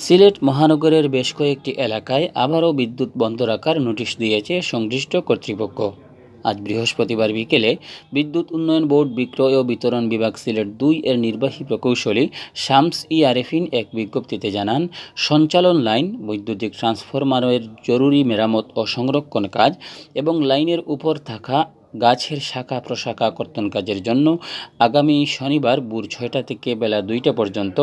সিলেট মহানগরের বেশ কয়েকটি এলাকায় আবারও বিদ্যুৎ বন্ধ রাখার নোটিশ দিয়েছে সংশ্লিষ্ট কর্তৃপক্ষ। আজ বৃহস্পতিবার বিকেলে বিদ্যুৎ উন্নয়ন বোর্ড বিক্রয় ও বিতরণ বিভাগ সিলেট ২ এর নির্বাহী প্রকৌশলী শামস আরেফিন এক বিজ্ঞপ্তিতে জানান, সঞ্চালন লাইন, বৈদ্যুতিক ট্রান্সফরমারের জরুরি মেরামত ও সংরক্ষণ কাজ এবং লাইনের উপর থাকা গাছের শাখা প্রশাখা কর্তন কাজের জন্য আগামী শনিবার ভোর ৬টা থেকে বেলা ২টা পর্যন্ত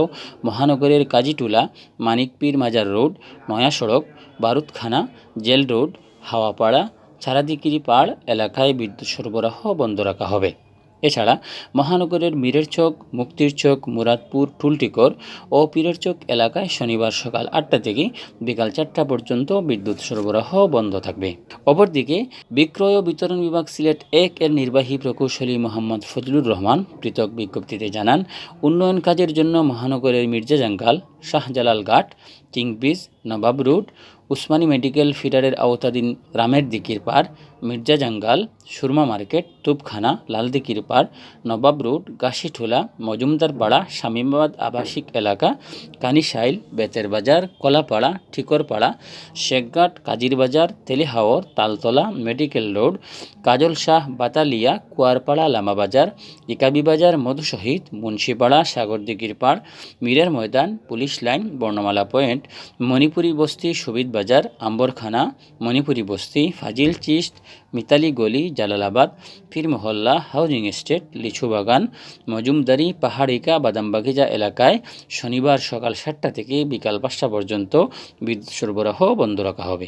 মহানগরের কাজীটুলা, মানিকপীর মাজার রোড, নয়া সড়ক, বারুদখানা, জেল রোড, হাওয়াপাড়া, চারাদিকিরি পাড় এলাকায় বিদ্যুৎ সরবরাহ বন্ধ রাখা হবে। এছাড়া মহানগরের মীরের চক, মুক্তির চক, মুরাদপুর, টুলটিকর ও পীরের চক এলাকায় শনিবার সকাল ৮টা থেকে বিকাল ৪টা পর্যন্ত বিদ্যুৎ সরবরাহ বন্ধ থাকবে। অপরদিকে বিক্রয় ও বিতরণ বিভাগ সিলেট ১ এর নির্বাহী প্রকৌশলী মোহাম্মদ ফজলুর রহমান পৃথক বিজ্ঞপ্তিতে জানান, উন্নয়ন কাজের জন্য মহানগরের মির্জা জাঙ্গাল, শাহজালাল ঘাট, কিং ব্রিজ, নবাব রোড, উসমানী মেডিকেল ফিডারের আওতাধীন রামের দিকির পাড়, মির্জা জাঙ্গাল, সুরমা মার্কেট, তুপখানা, লালদিকির পাড়, নবাব রোড, গাছিঠোলা, মজুমদার পাড়া, শামীমাবাদ আবাসিক এলাকা, কানিশাইল, বেতের বাজার, কলাপাড়া, ঠিকরপাড়া, শেখঘাট, কাজির বাজার, তেলিহাওর, তালতলা, মেডিকেল রোড, কাজল শাহ, বাতালিয়া, কুয়ারপাড়া, লামাবাজার, ইকাবি বাজার, মধুশহীদ, মুন্সিপাড়া, সাগরদিঘির পাড়, মীরের ময়দান, পুলিশ লাইন, বর্ণমালা পয়েন্ট, মণিপুরি বস্তি, সুবিদ বাজার, আম্বরখানা, মণিপুরি বস্তি, ফাজিল চিস্ট, মিতালি গলি, জালালাবাদ, ফির মহল্লা, হাউজিং এস্টেট, লিচু বাগান, মজুমদারি, পাহাড়িকা, বাদামবাগিচা এলাকায় শনিবার সকাল ৭টা থেকে বিকাল ৫টা পর্যন্ত বিদ্যুৎ সরবরাহ বন্ধ রাখা হবে।